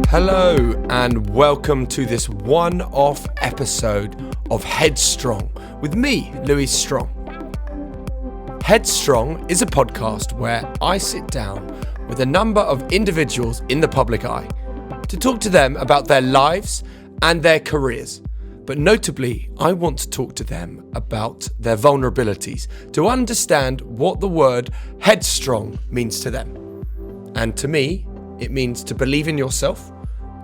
Hello and welcome to this one-off episode of Headstrong with me, Louis Strong. Headstrong is a podcast where I sit down with a number of individuals in the public eye to talk to them about their lives and their careers. But notably, I want to talk to them about their vulnerabilities to understand what the word headstrong means to them. And to me, it means to believe in yourself,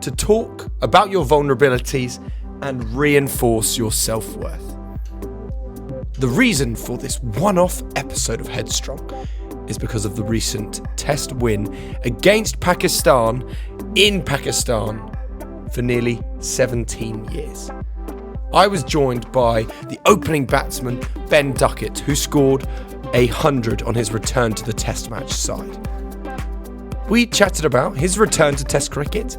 to talk about your vulnerabilities and reinforce your self-worth. The reason for this one-off episode of Headstrong is because of the recent test win against Pakistan in Pakistan for nearly 17 years. I was joined by the opening batsman, Ben Duckett, who scored 100 on his return to the test match side. We chatted about his return to test cricket,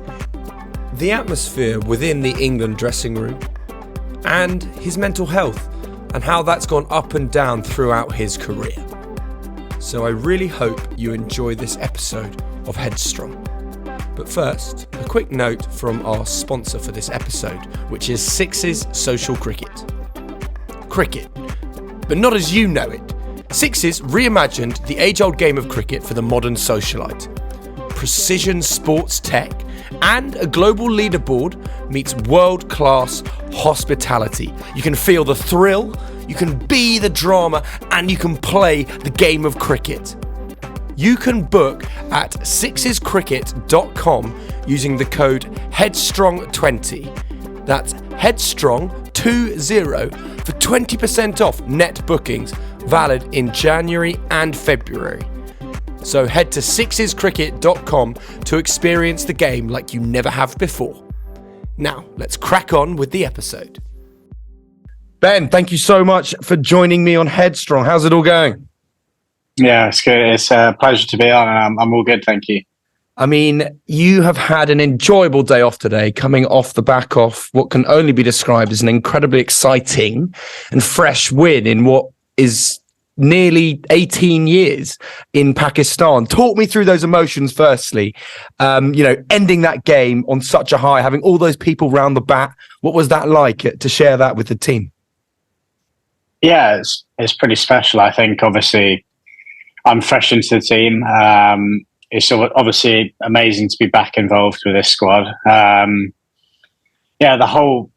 the atmosphere within the England dressing room, and his mental health and how that's gone up and down throughout his career. So I really hope you enjoy this episode of Headstrong. But first, a quick note from our sponsor for this episode, which is Sixes Social Cricket. Cricket, but not as you know it. Sixes reimagined the age-old game of cricket for the modern socialite. Precision sports tech and a global leaderboard meets world-class hospitality. You can feel the thrill, you can be the drama, and you can play the game of cricket. You can book at sixescricket.com using the code Headstrong20. That's Headstrong20 for 20% off net bookings, valid in January and February. So head to sixescricket.com to experience the game like you never have before. Now, let's crack on with the episode. Ben, thank you so much for joining me on Headstrong. How's it all going? Yeah, it's good. It's a pleasure to be on, and I'm all good, thank you. I mean, you have had an enjoyable day off today, coming off the back of what can only be described as an incredibly exciting and fresh win in what is nearly 18 years in Pakistan. Talk me through those emotions firstly. Ending that game on such a high, having all those people round the bat. What was that like to share that with the team? Yeah, it's pretty special. I think obviously I'm fresh into the team. It's obviously amazing to be back involved with this squad. The whole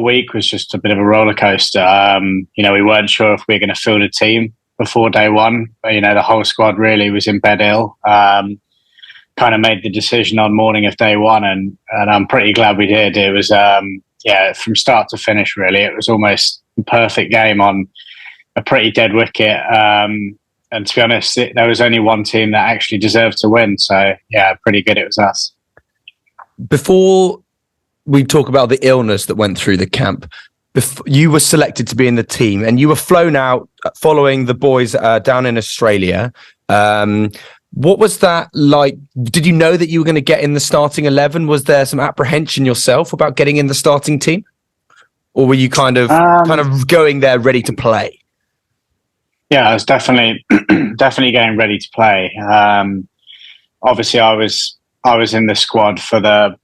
week was just a bit of a roller coaster. We weren't sure if we were going to field a team before day one. But, the whole squad really was in bed ill. Kind of made the decision on morning of day one, and I'm pretty glad we did. It was from start to finish really. It was almost a perfect game on a pretty dead wicket. And to be honest, there was only one team that actually deserved to win. So, yeah, pretty good. It was us. Before we talk about the illness that went through the camp, you were selected to be in the team and you were flown out following the boys down in Australia. What was that like? Did you know that you were going to get in the starting 11? Was there some apprehension yourself about getting in the starting team? Or were you kind of going there ready to play? Yeah, I was definitely getting ready to play. Obviously, I was in the squad for the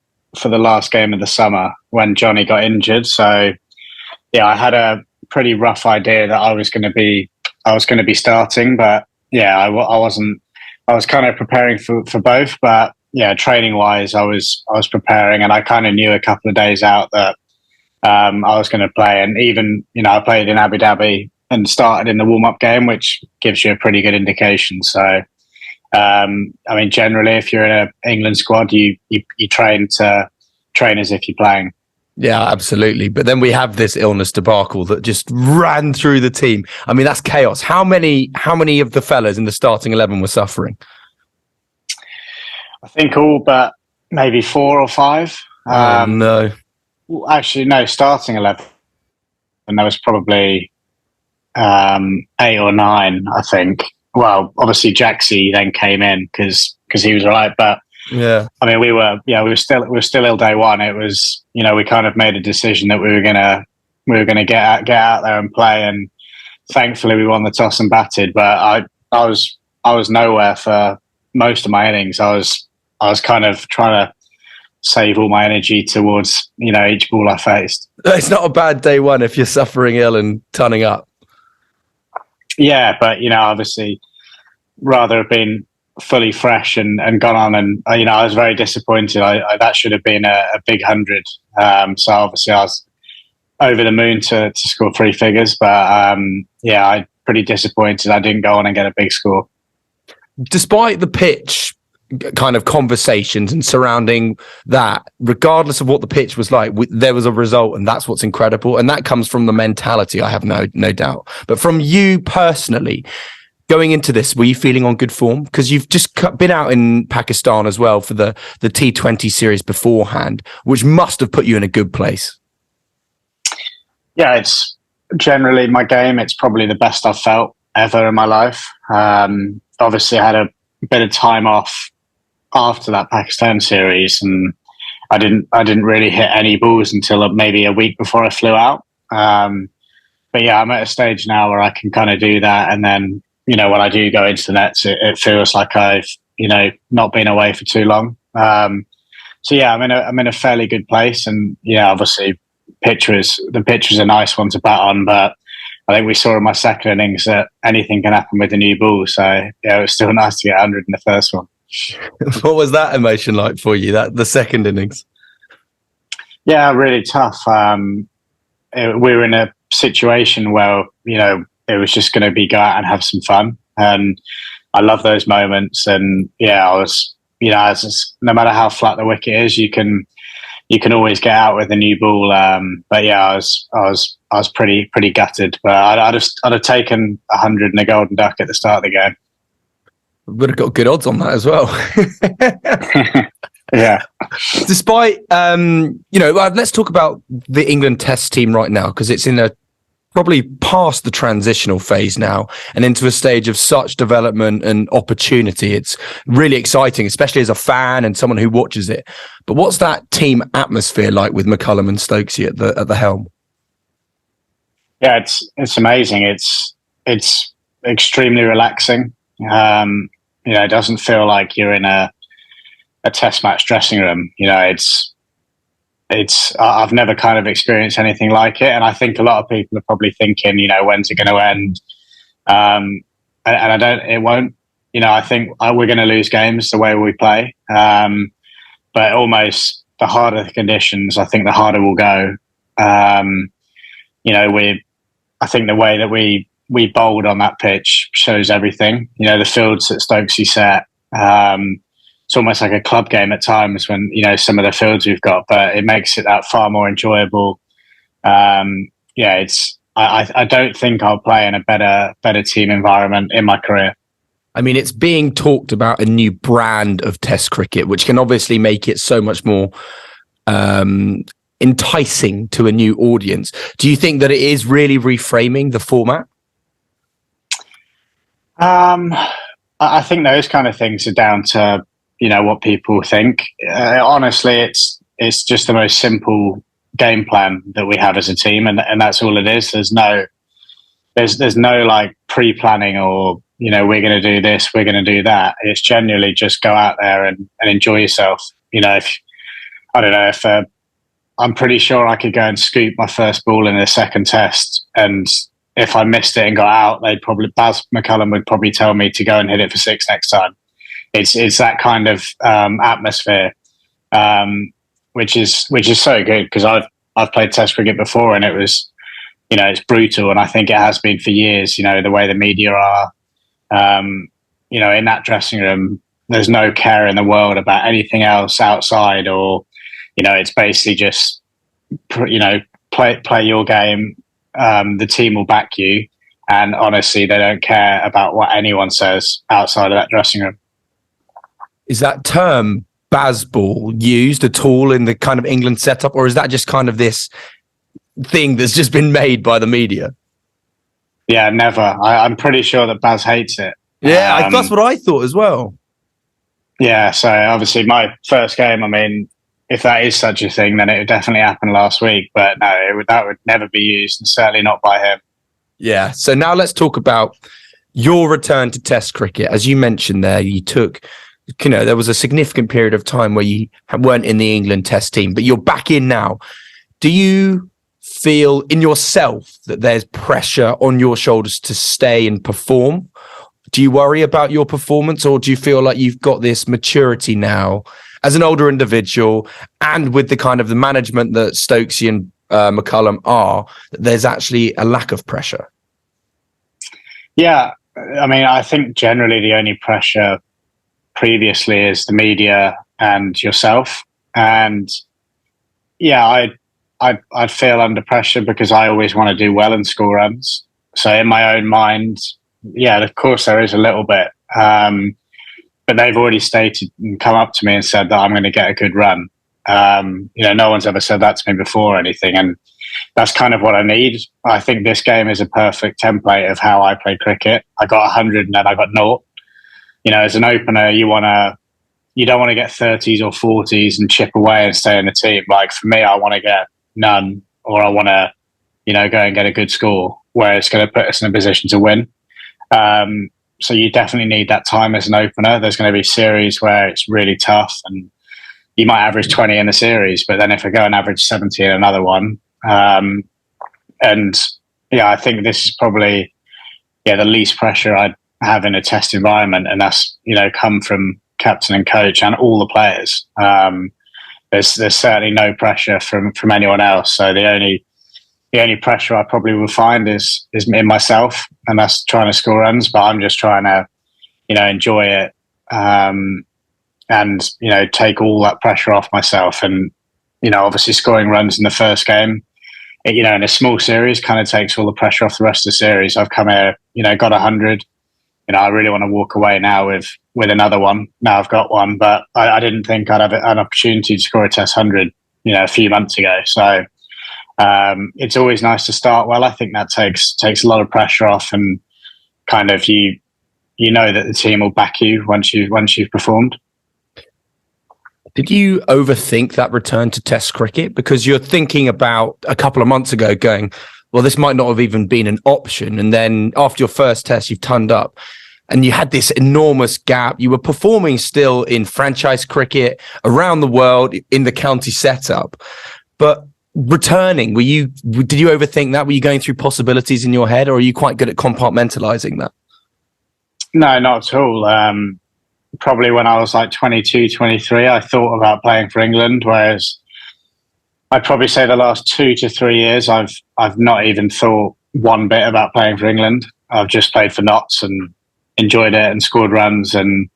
last game of the summer when Johnny got injured. So, yeah, I had a pretty rough idea that I was going to be starting. But yeah, I wasn't. I was kind of preparing for both. But yeah, training wise, I was preparing, and I kind of knew a couple of days out that I was going to play. And even I played in Abu Dhabi and started in the warm-up game, which gives you a pretty good indication. So, generally, if you're in an England squad, you train as if you're playing. Yeah, absolutely. But then we have this illness debacle that just ran through the team. I mean, that's chaos. How many of the fellas in the starting 11 were suffering? I think all but maybe 4 or 5. No. Actually, no, starting 11. And there was probably 8 or 9, I think. Well, obviously Jaxie then came in because he was right, but yeah, I mean we were still ill day one. It was we kind of made a decision that we were gonna get out there and play, and thankfully we won the toss and batted. But I was nowhere for most of my innings. I was kind of trying to save all my energy towards, each ball I faced. It's not a bad day one if you're suffering ill and turning up. Yeah, but, obviously rather have been fully fresh and gone on. And, I was very disappointed. That should have been a big 100. So obviously I was over the moon to score 3 figures. But, I'm pretty disappointed I didn't go on and get a big score. Despite the pitch kind of conversations and surrounding that, regardless of what the pitch was like, there was a result, and that's what's incredible. And that comes from the mentality, I have no doubt. But from you personally, going into this, were you feeling on good form? Because you've just been out in Pakistan as well for the T20 series beforehand, which must have put you in a good place. Yeah, it's generally my game. It's probably the best I've felt ever in my life. Obviously, I had a bit of time off after that Pakistan series, and I didn't really hit any balls until maybe a week before I flew out. But yeah, I'm at a stage now where I can kind of do that, and then when I do go into the nets, it feels like I've not been away for too long. So yeah, I'm in a fairly good place, and yeah, obviously the pitch was a nice one to bat on, but I think we saw in my second innings that anything can happen with a new ball. So yeah, it was still nice to get 100 in the first one. What was that emotion like for you, the second innings? Yeah, really tough. We were in a situation where, it was just going to be go out and have some fun. And I love those moments. And yeah, I was, no matter how flat the wicket is, you can always get out with a new ball. But yeah, I was pretty gutted. But I'd have taken 100 and a golden duck at the start of the game. Would have got good odds on that as well. Yeah. Despite, let's talk about the England Test team right now, because it's in probably past the transitional phase now and into a stage of such development and opportunity. It's really exciting, especially as a fan and someone who watches it. But what's that team atmosphere like with McCullum and Stokesy at the helm? Yeah, it's amazing. It's extremely relaxing. It doesn't feel like you're in a test match dressing room. I've never kind of experienced anything like it, and I think a lot of people are probably thinking, when's it going to end? And it won't. I think we're going to lose games the way we play. But almost the harder the conditions, I think the harder we'll go. I think the way that we bowled on that pitch shows everything. The fields that Stokesy set. It's almost like a club game at times when, some of the fields we've got, but it makes it that far more enjoyable. I don't think I'll play in a better team environment in my career. I mean, it's being talked about a new brand of Test cricket, which can obviously make it so much more enticing to a new audience. Do you think that it is really reframing the format? I think those kind of things are down to what people think. Honestly, it's just the most simple game plan that we have as a team, and that's all it is. There's no like pre-planning or we're going to do this, we're going to do that. It's generally just go out there and enjoy yourself. I'm pretty sure I could go and scoop my first ball in the second test, and if I missed it and got out, Baz McCullum would probably tell me to go and hit it for 6 next time. It's that kind of atmosphere, which is so good, because I've played Test cricket before, and it was, it's brutal, and I think it has been for years. The way the media are, in that dressing room, there's no care in the world about anything else outside, or it's basically just play your game. The team will back you, and honestly, they don't care about what anyone says outside of that dressing room. Is that term Bazball used at all in the kind of England setup, or is that just kind of this thing that's just been made by the media? Yeah, never. I'm pretty sure that Baz hates it. Yeah, that's what I thought as well. Yeah, so obviously my first game, if that is such a thing, then it definitely happened last week. But no, that would never be used, and certainly not by him. Yeah, so now let's talk about your return to Test cricket. As you mentioned there, you took there was a significant period of time where you weren't in the England Test team, but you're back in now. Do you feel in yourself that there's pressure on your shoulders to stay and perform? Do you worry about your performance, or do you feel like you've got this maturity now as an older individual, and with the kind of the management that Stokesy and McCullum are, that there's actually a lack of pressure? Yeah, I mean, I think generally the only pressure previously is the media and yourself. And yeah, I'd feel under pressure because I always want to do well and score runs. So in my own mind, yeah, of course there is a little bit. But they've already stated and come up to me and said that I'm going to get a good run. No one's ever said that to me before or anything. And that's kind of what I need. I think this game is a perfect template of how I play cricket. I got 100 and then I got 0. As an opener, you don't want to get 30s or 40s and chip away and stay in the team. Like for me, I want to get none, or I want to, go and get a good score where it's going to put us in a position to win. So you definitely need that time as an opener. There's going to be series where it's really tough and you might average 20 in a series, but then if I go and average 70 in another one, I think this is probably the least pressure I'd have in a test environment, and that's come from captain and coach and all the players. There's certainly no pressure from anyone else. So the only pressure I probably will find is in myself, and that's trying to score runs. But I'm just trying to enjoy it, and take all that pressure off myself. And obviously scoring runs in the first game, in a small series, kind of takes all the pressure off the rest of the series. I've come here, got 100. I really want to walk away now with another one. Now I've got one, but I didn't think I'd have an opportunity to score a Test 100, a few months ago. So it's always nice to start well. I think that takes a lot of pressure off, and kind of you know that the team will back you once you've performed. Did you overthink that return to Test cricket? Because you're thinking about a couple of months ago going, well, this might not have even been an option. And then after your first test, you've turned up and you had this enormous gap. You were performing still in franchise cricket around the world in the county setup. But returning, did you overthink that? Were you going through possibilities in your head, or are you quite good at compartmentalizing that? No, not at all. Probably when I was like 22, 23, I thought about playing for England, whereas I'd probably say the last 2 to 3 years, I've not even thought one bit about playing for England. I've just played for Notts and enjoyed it and scored runs. And,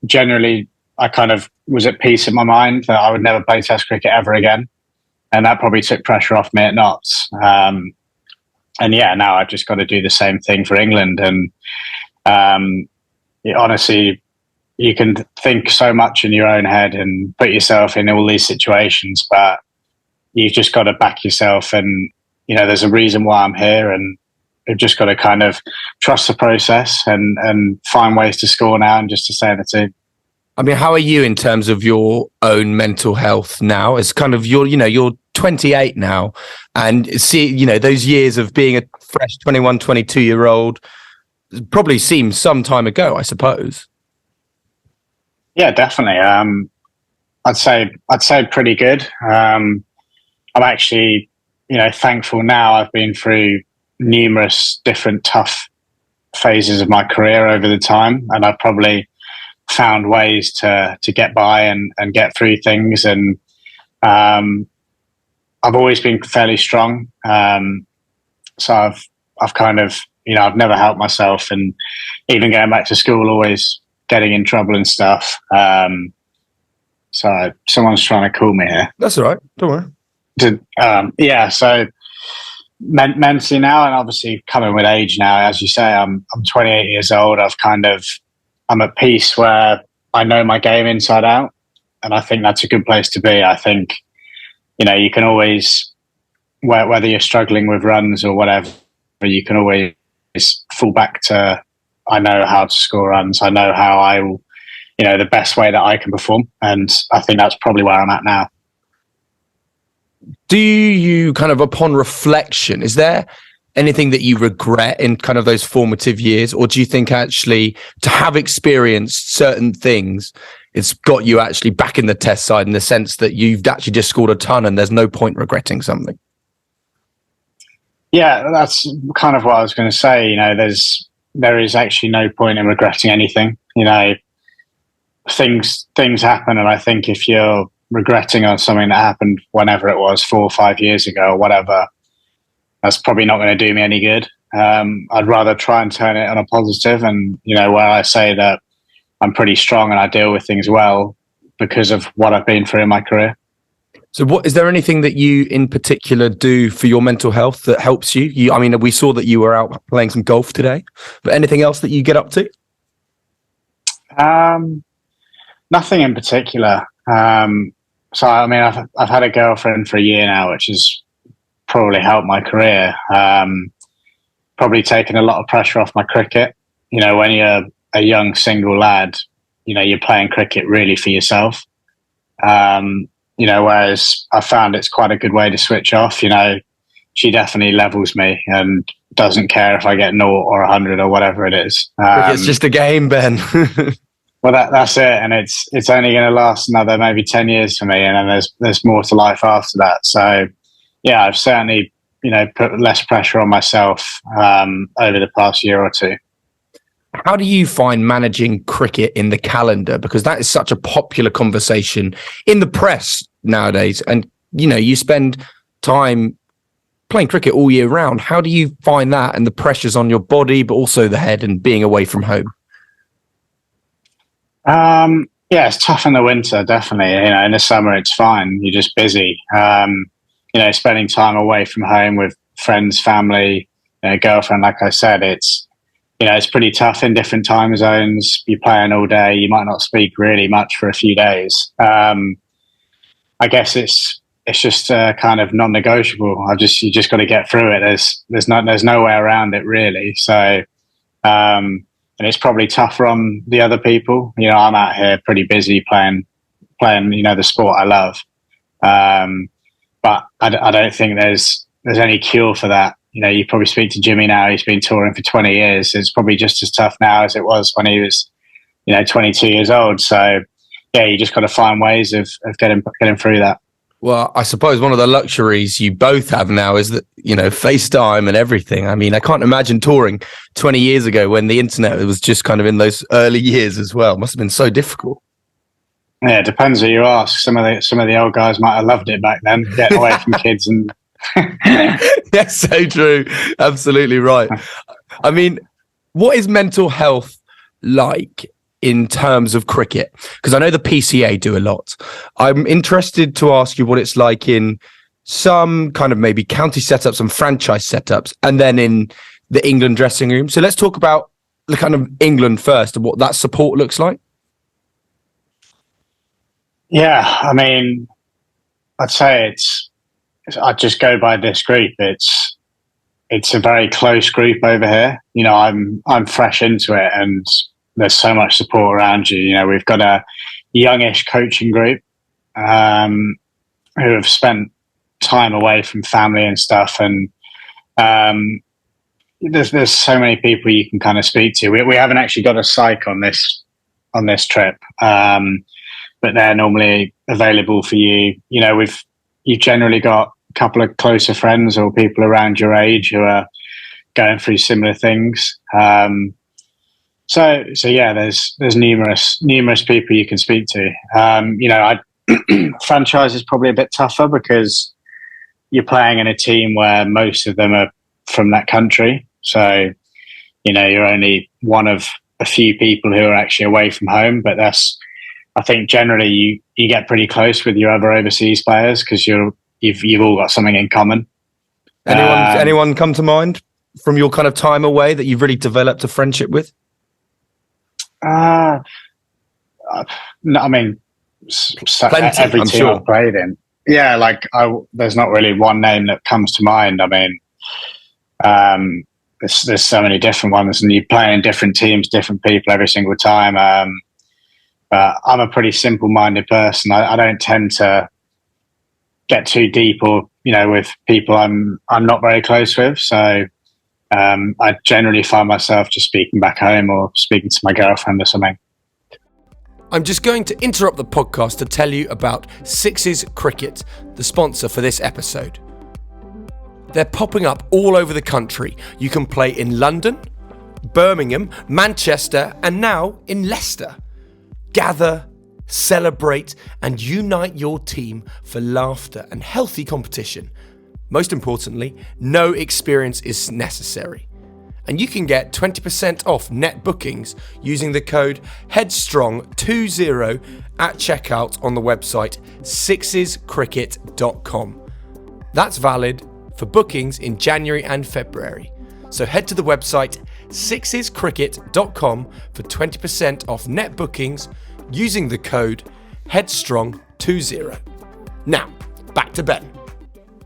generally I kind of was at peace in my mind that I would never play Test cricket ever again. And that probably took pressure off me at Notts. Now I've just got to do the same thing for England. And honestly, you can think so much in your own head and put yourself in all these situations, but you've just got to back yourself. And, there's a reason why I'm here, and you've just got to kind of trust the process and find ways to score now and just to stay in the team. I mean, how are you in terms of your own mental health now? It's kind of you're 28 now, and those years of being a fresh 21, 22-year-old probably seems some time ago, I suppose. Yeah, definitely. I'd say pretty good. I'm actually, thankful now. I've been through numerous different tough phases of my career over the time, and I've probably found ways to get by and get through things. And I've always been fairly strong. So I've kind of, I've never helped myself, and even going back to school, always getting in trouble and stuff. So someone's trying to call me here. That's all right. Don't worry. So mentally now, and obviously coming with age now, as you say, I'm 28 years old. I'm at peace where I know my game inside out, and I think that's a good place to be. I think, you can always, whether you're struggling with runs or whatever, you can always fall back to, I know how to score runs. I know how I will, the best way that I can perform. And I think that's probably where I'm at now. Do you kind of, upon reflection, is there anything that you regret in kind of those formative years? Or do you think actually to have experienced certain things, it's got you actually back in the test side in the sense that you've actually just scored a ton and there's no point regretting something? Yeah, that's kind of what I was going to say. There is actually no point in regretting anything. Things happen, and I think if you're regretting on something that happened whenever it was 4 or 5 years ago or whatever, that's probably not going to do me any good. I'd rather try and turn it on a positive, and where I say that I'm pretty strong and I deal with things well because of what I've been through in my career. So is there anything that you in particular do for your mental health that helps you? I mean, we saw that you were out playing some golf today, but anything else that you get up to? Nothing in particular. So, I mean, I've had a girlfriend for a year now, which has probably helped my career. Probably taken a lot of pressure off my cricket. When you're a young single lad, you're playing cricket really for yourself. Whereas I found it's quite a good way to switch off. She definitely levels me and doesn't care if I get 0 or 100 or whatever it is. It's just a game, Ben. Well, that's it, and it's only going to last another maybe 10 years for me, and then there's more to life after that. So, yeah, I've certainly put less pressure on myself over the past year or two. How do you find managing cricket in the calendar? Because that is such a popular conversation in the press nowadays, and you spend time playing cricket all year round. How do you find that and the pressures on your body, but also the head and being away from home? Yeah, it's tough in the winter, definitely. In the summer, it's fine. You're just busy. Spending time away from home with friends, family, girlfriend, like I said, it's pretty tough in different time zones. You're playing all day. You might not speak really much for a few days. I guess it's just kind of non-negotiable. You just got to get through it. There's no way around it really. So, and it's probably tougher on the other people. I'm out here pretty busy playing, the sport I love. But I don't think there's any cure for that. You probably speak to Jimmy now. He's been touring for 20 years. It's probably just as tough now as it was when he was, 22 years old. So, yeah, you just got to find ways of getting through that. Well, I suppose one of the luxuries you both have now is that, FaceTime and everything. I mean, I can't imagine touring 20 years ago when the internet was just kind of in those early years as well. It must have been so difficult. Yeah, it depends who you ask. Some of the old guys might have loved it back then, getting away from kids and. That's so true. Absolutely right. I mean, what is mental health like in terms of cricket? Because I know the PCA do a lot. I'm interested to ask you what it's like in some kind of maybe county setups and franchise setups, and then in the England dressing room. So let's talk about the kind of England first and what that support looks like. Yeah, I mean, I'd say I'd just go by this group. It's a very close group over here. I'm fresh into it, and there's so much support around you. We've got a youngish coaching group who have spent time away from family and stuff, and there's so many people you can kind of speak to. We haven't actually got a psych on this trip, but they're normally available for you. You've generally got a couple of closer friends or people around your age who are going through similar things. So yeah, there's numerous people you can speak to. Franchise is probably a bit tougher because you're playing in a team where most of them are from that country. So, you're only one of a few people who are actually away from home. But I think generally you get pretty close with your other overseas players because you've all got something in common. Anyone come to mind from your kind of time away that you've really developed a friendship with? No, I mean, plenty, every I'm team sure. I've played in. Yeah, there's not really one name that comes to mind. I mean, there's so many different ones, and you play in different teams, different people every single time. But I'm a pretty simple-minded person. I don't tend to get too deep, or with people I'm not very close with. So I generally find myself just speaking back home or speaking to my girlfriend or something. I'm just going to interrupt the podcast to tell you about Sixes Cricket, the sponsor for this episode. They're popping up all over the country. You can play in London, Birmingham, Manchester, and now in Leicester. Gather, celebrate, and unite your team for laughter and healthy competition. Most importantly, no experience is necessary. And you can get 20% off net bookings using the code Headstrong20 at checkout on the website sixescricket.com. That's valid for bookings in January and February. So head to the website sixescricket.com for 20% off net bookings using the code Headstrong20. Now, back to Ben.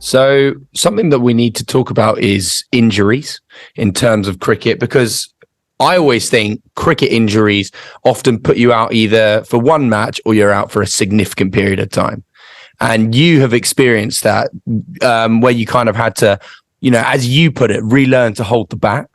So something that we need to talk about is injuries in terms of cricket, because I always think cricket injuries often put you out either for one match or you're out for a significant period of time. And you have experienced that where you kind of had to, as you put it, relearn to hold the bat.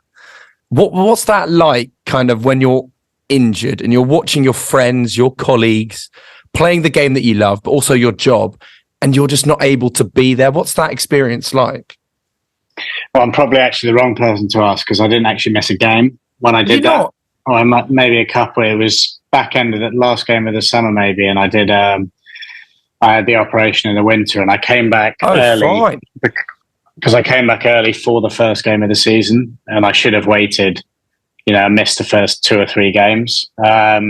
What's that like kind of when you're injured and you're watching your friends, your colleagues playing the game that you love, but also your job, and you're just not able to be there? What's that experience like? Well, I'm probably actually the wrong person to ask because I didn't actually miss a game when I did that. Or maybe a couple. It was back end of the last game of the summer, maybe, and I did. I had the operation in the winter, and I came back early because I came back early for the first game of the season, and I should have waited. I missed the first 2 or 3 games. But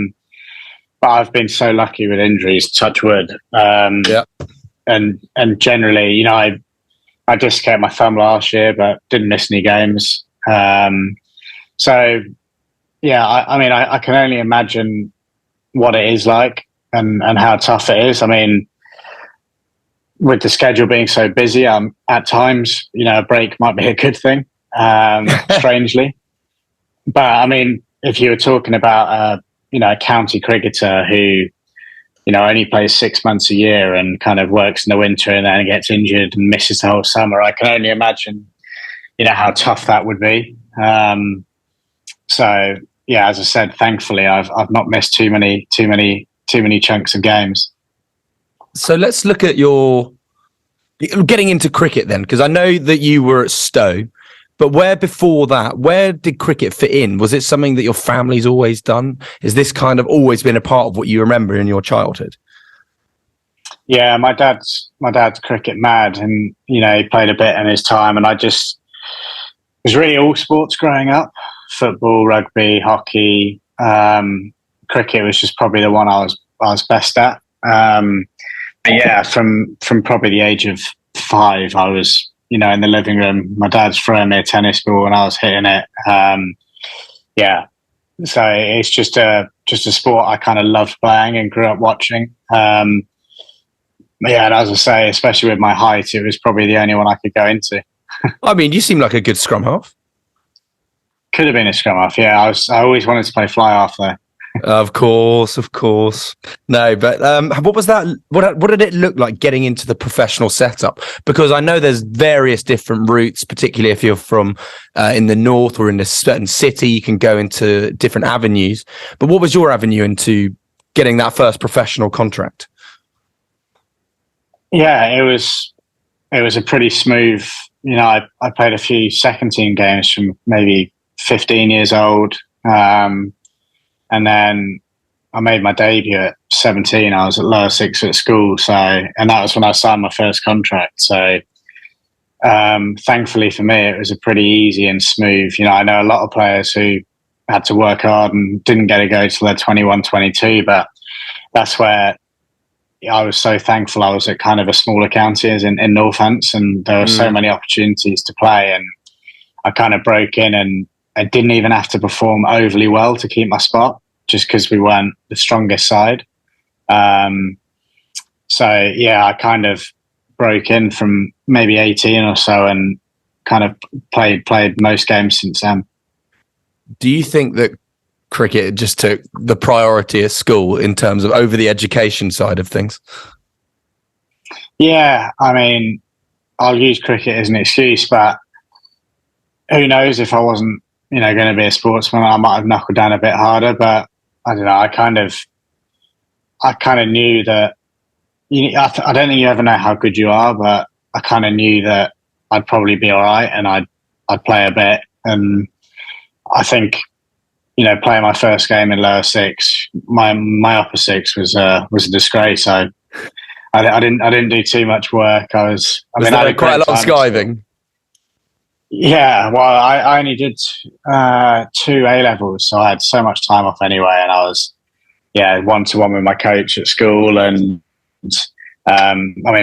I've been so lucky with injuries, touch wood. And generally, I dislocated my thumb last year, but didn't miss any games. I can only imagine what it is like and how tough it is. I mean, with the schedule being so busy, at times, a break might be a good thing, strangely. But I mean, if you were talking about, a county cricketer who, only plays 6 months a year and kind of works in the winter and then gets injured and misses the whole summer, I can only imagine, how tough that would be. As I said, thankfully, I've not missed too many chunks of games. So let's look at your getting into cricket then, because I know that you were at Stowe, but where did cricket fit in? Was it something that your family's always done? Is this kind of always been a part of what you remember in your childhood? Yeah, my dad's cricket mad, and he played a bit in his time, and I just was really all sports growing up: football, rugby, hockey. Cricket was just probably the one I was best at. From probably the age of 5, I was in the living room. My dad's throwing me a tennis ball and I was hitting it. So it's just a sport I kind of loved playing and grew up watching. And as I say, especially with my height, it was probably the only one I could go into. I mean, you seem like a good scrum half. Could have been a scrum half. Yeah, I always wanted to play fly half though. Of course. No, but what was that? What did it look like getting into the professional setup? Because I know there's various different routes, particularly if you're from in the north or in a certain city, you can go into different avenues. But what was your avenue into getting that first professional contract? Yeah, it was a pretty smooth. I played a few second team games from maybe 15 years old. And then I made my debut at 17. I was at lower six at school. And that was when I signed my first contract. So, thankfully for me, it was a pretty easy and smooth. I know a lot of players who had to work hard and didn't get to go till they're 21, 22. But that's where I was so thankful. I was at kind of a smaller county as in Northants, and there were so many opportunities to play. And I kind of broke in, and I didn't even have to perform overly well to keep my spot, just because we weren't the strongest side. I kind of broke in from maybe 18 or so and kind of played most games since then. Do you think that cricket just took the priority at school in terms of over the education side of things? Yeah, I mean, I'll use cricket as an excuse, but who knows if I wasn't, going to be a sportsman, I might have knuckled down a bit harder. But I don't know. I kind of knew that. I don't think you ever know how good you are, but I kind of knew that I'd probably be all right, and I'd play a bit. And I think, playing my first game in lower six, my upper six was a disgrace. I didn't do too much work. I had quite a lot of skiving. Yeah, well, I only did 2 A levels, so I had so much time off anyway, and I was 1-to-1 with my coach at school, and I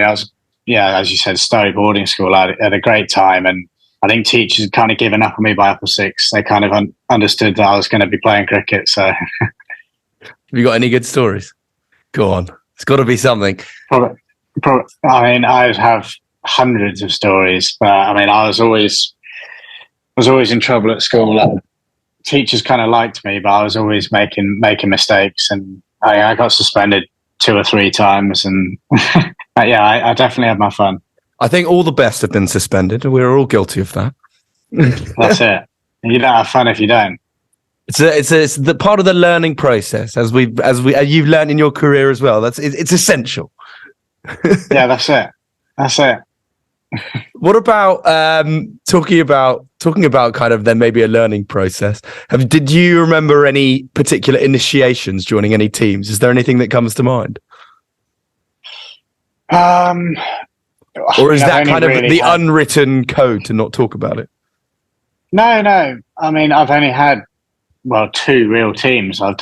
was as you said, Stowe boarding school. I had a great time, and I think teachers had kind of given up on me by upper six. They kind of understood that I was going to be playing cricket. So, have you got any good stories? Go on, it's got to be something. Probably, I have hundreds of stories, but I was always in trouble at school. Like, teachers kind of liked me, but I was always making mistakes, and I got suspended 2 or 3 times, and I definitely had my fun. I think all the best have been suspended. We're all guilty of that. That's it. You don't have fun if you don't. It's the part of the learning process, as you've learned in your career as well. It's essential. Yeah, that's it. That's it. What about talking about kind of then maybe a learning process? Did you remember any particular initiations joining any teams? Is there anything that comes to mind? Or is that kind of the unwritten code to not talk about it? No. I've only had 2 real teams. I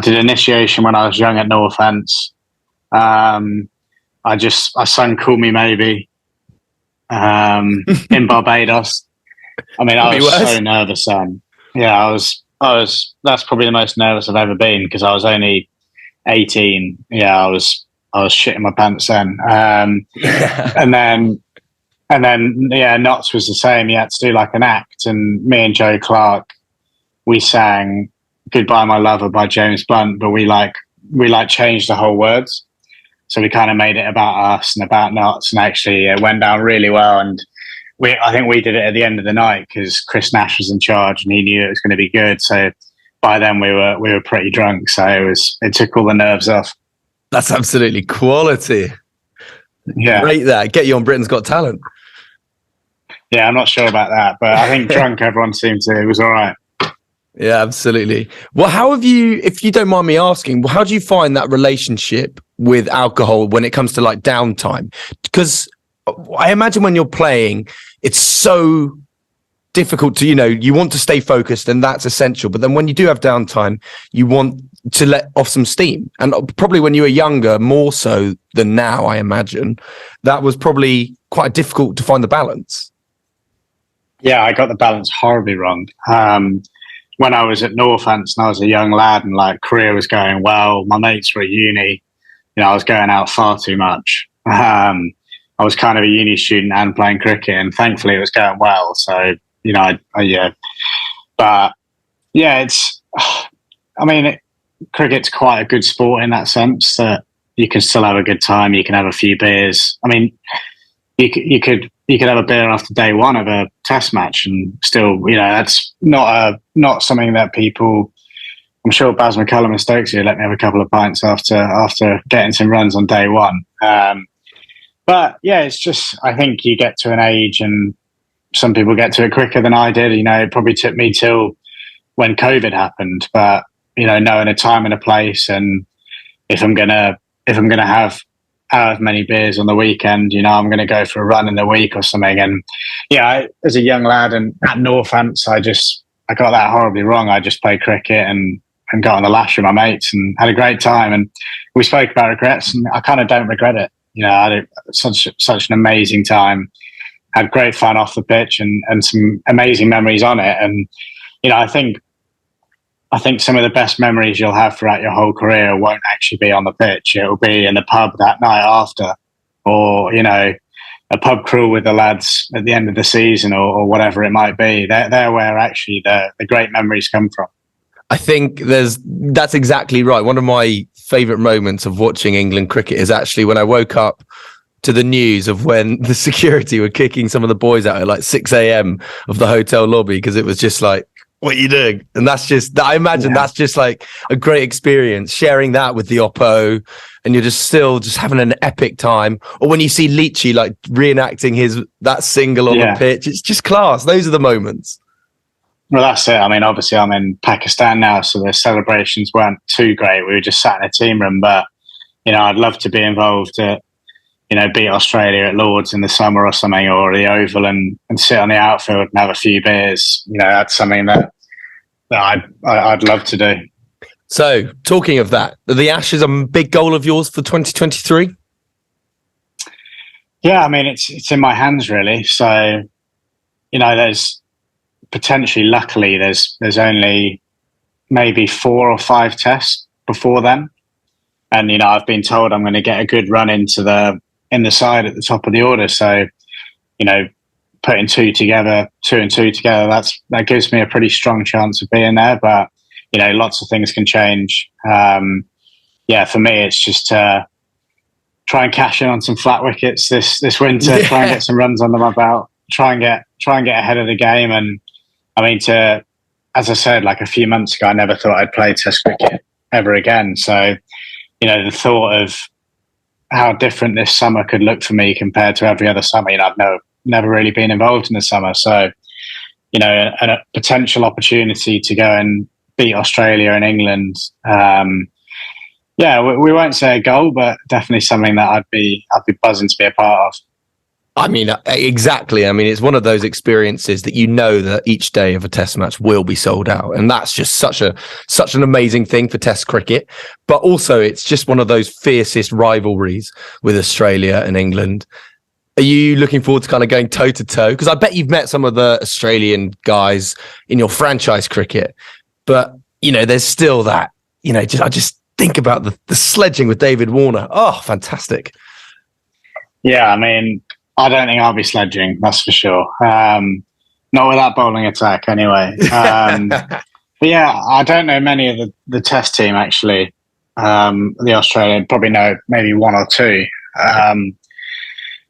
did initiation when I was young at No Offence. I sung "Call Me Maybe" in Barbados. I was so nervous then. Yeah, I was. That's probably the most nervous I've ever been, because I was only 18. Yeah, I was shitting my pants then. and then Notts was the same. You had to do like an act, and me and Joe Clark, we sang "Goodbye My Lover" by James Blunt, but we changed the whole words. So we kind of made it about us and about Notts, and actually it went down really well. And I think we did it at the end of the night because Chris Nash was in charge and he knew it was going to be good. So by then we were pretty drunk, so it took all the nerves off. That's absolutely quality. Yeah, great. That get you on Britain's Got Talent. Yeah, I'm not sure about that, but I think drunk everyone seemed to. It was all right. Yeah, absolutely. Well, how have you, if you don't mind me asking, how do you find that relationship with alcohol when it comes to like downtime? Because I imagine when you're playing, it's so difficult to, you want to stay focused, and that's essential. But then when you do have downtime, you want to let off some steam. And probably when you were younger, more so than now, I imagine, that was probably quite difficult to find the balance. Yeah, I got the balance horribly wrong. When I was at Northants and I was a young lad and like career was going well, my mates were at uni, I was going out far too much. I was kind of a uni student and playing cricket, and thankfully it was going well. So, but yeah, cricket's quite a good sport in that sense that you can still have a good time. You can have a few beers. You could have a beer after day one of a test match and still, that's not something that people. I'm sure Baz McCullum and Stokes here let me have a couple of pints after getting some runs on day one. But yeah, it's just, I think you get to an age, and some people get to it quicker than I did. It probably took me till when COVID happened, but knowing a time and a place, and if I'm gonna have however many beers on the weekend, I'm going to go for a run in the week or something. And yeah, as a young lad and at Northants, I got that horribly wrong. I just played cricket and got on the lash with my mates and had a great time. And we spoke about regrets, and I kind of don't regret it. I had such an amazing time, had great fun off the pitch and some amazing memories on it. And, I think some of the best memories you'll have throughout your whole career won't actually be on the pitch. It'll be in the pub that night after, or, a pub crawl with the lads at the end of the season, or whatever it might be. They're where actually the great memories come from. I think that's exactly right. One of my favourite moments of watching England cricket is actually when I woke up to the news of when the security were kicking some of the boys out at like 6 a.m. of the hotel lobby because it was just like, what are you doing? And that's just, I imagine that's just like a great experience, sharing that with the Oppo, and you're just still just having an epic time. Or when you see Leachy like reenacting that single on the pitch, it's just class. Those are the moments. Well, that's it. I mean, obviously I'm in Pakistan now, so the celebrations weren't too great. We were just sat in a team room, but, I'd love to be involved at, beat Australia at Lords in the summer or something, or the Oval, and sit on the outfield and have a few beers. That's something that I'd love to do. So, talking of that, are the Ashes a big goal of yours for 2023? Yeah, I mean, it's in my hands really. So, there's potentially, luckily, there's only maybe 4 or 5 tests before then, and I've been told I'm going to get a good run in the side at the top of the order. So, putting 2 and 2 together, that gives me a pretty strong chance of being there. But lots of things can change. For me, it's just try and cash in on some flat wickets this winter. Try and get some runs under my belt. Try and get ahead of the game. And I mean, as I said, like a few months ago, I never thought I'd play Test cricket ever again. So the thought of how different this summer could look for me compared to every other summer. I've never really been involved in the summer, so a potential opportunity to go and beat Australia and England. We won't say a goal, but definitely something that I'd be buzzing to be a part of. I mean, exactly. I mean, it's one of those experiences that that each day of a test match will be sold out. And that's just such an amazing thing for test cricket. But also, it's just one of those fiercest rivalries with Australia and England. Are you looking forward to kind of going toe to toe? Because I bet you've met some of the Australian guys in your franchise cricket. But, there's still that, I just think about the sledging with David Warner. Oh, fantastic. Yeah, I mean, I don't think I'll be sledging, that's for sure. Not with that bowling attack, anyway. But yeah, I don't know many of the test team, actually. The Australian, probably know maybe 1 or 2.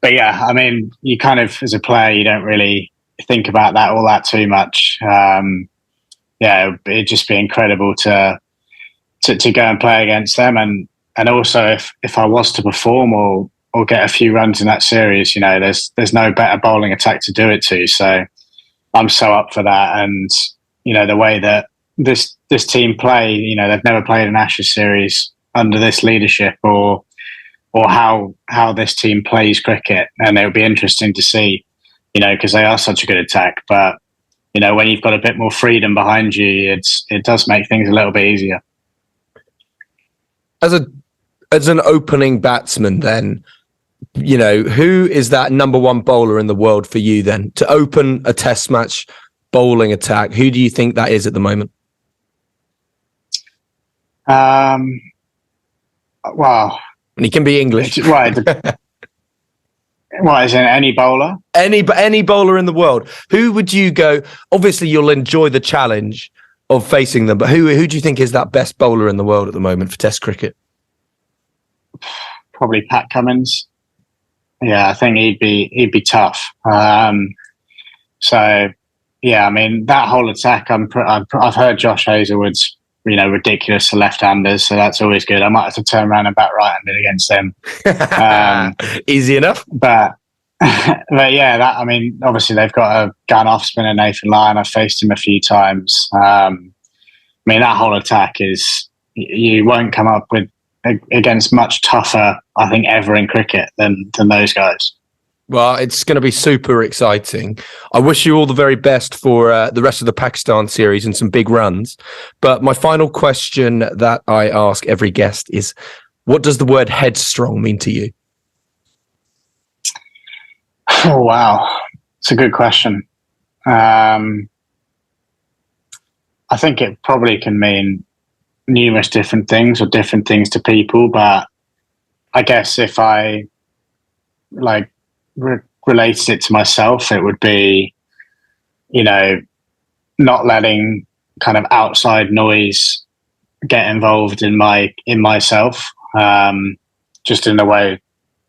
But yeah, I mean, you kind of, as a player, you don't really think about that all that too much. It'd just be incredible to go and play against them. And also, if I was to perform or get a few runs in that series, there's no better bowling attack to do it to. So I'm so up for that. And, the way that this team play, they've never played an Ashes series under this leadership or how this team plays cricket. And it'll be interesting to see, because they are such a good attack. But, when you've got a bit more freedom behind you, it does make things a little bit easier. As an opening batsman then, who is that number 1 bowler in the world for you then to open a test match bowling attack? Who do you think that is at the moment? Well, and he can be English. Right. What, is it any bowler? Any bowler in the world. Who would you go? Obviously, you'll enjoy the challenge of facing them, but who do you think is that best bowler in the world at the moment for Test cricket? Probably Pat Cummins. Yeah, I think he'd be tough. So yeah, I mean that whole attack. I've heard Josh Hazlewood's ridiculous to left-handers, so that's always good. I might have to turn around and bat right-handed against him. Easy enough. But yeah, I mean, obviously they've got a gun off spinner, Nathan Lyon. I've faced him a few times. I mean, that whole attack you won't come up with against much tougher, I think, ever in cricket than those guys. Well, it's going to be super exciting. I wish you all the very best for the rest of the Pakistan series and some big runs. But my final question that I ask every guest is, what does the word headstrong mean to you? Oh, wow. It's a good question. I think it probably can mean numerous different things or different things to people. But I guess if I related it to myself, it would be, not letting kind of outside noise get involved in myself, just in the way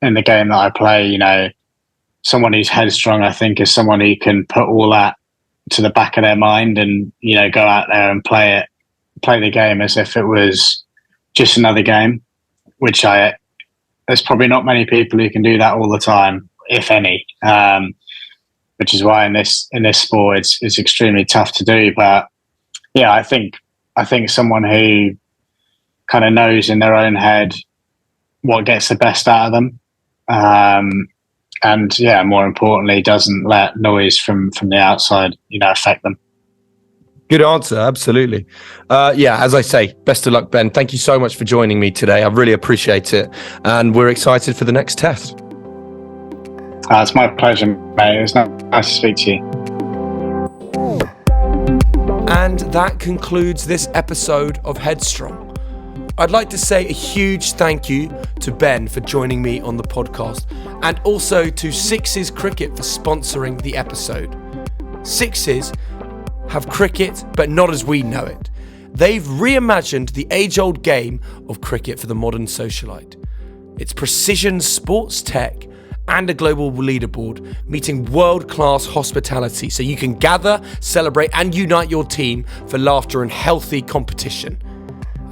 in the game that I play. You know, someone who's headstrong, I think, is someone who can put all that to the back of their mind and, you know, go out there and play the game as if it was just another game, which there's probably not many people who can do that all the time, if any. Which is why in this sport it's extremely tough to do. But yeah, I think someone who kind of knows in their own head what gets the best out of them, and yeah, more importantly, doesn't let noise from the outside, you know, affect them. Good answer, absolutely. Yeah, as I say, best of luck, Ben. Thank you so much for joining me today. I really appreciate it, and we're excited for the next test. It's my pleasure, mate. It was nice to speak to you. And that concludes this episode of Headstrong. I'd like to say a huge thank you to Ben for joining me on the podcast, and also to Sixes Cricket for sponsoring the episode. Sixes have cricket, but not as we know it. They've reimagined the age-old game of cricket for the modern socialite. It's precision sports tech and a global leaderboard, meeting world-class hospitality so you can gather, celebrate and unite your team for laughter and healthy competition.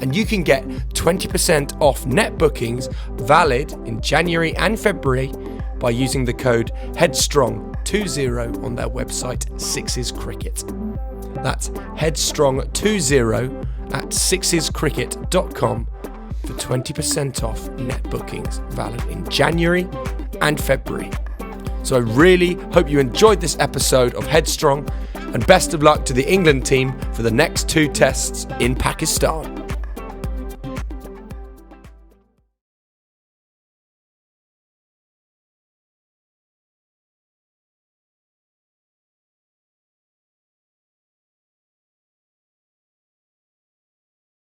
And you can get 20% off net bookings valid in January and February by using the code Headstrong20 on their website, Sixes Cricket. That's Headstrong20 at sixescricket.com for 20% off net bookings valid in January and February. So I really hope you enjoyed this episode of Headstrong, and best of luck to the England team for the next 2 tests in Pakistan.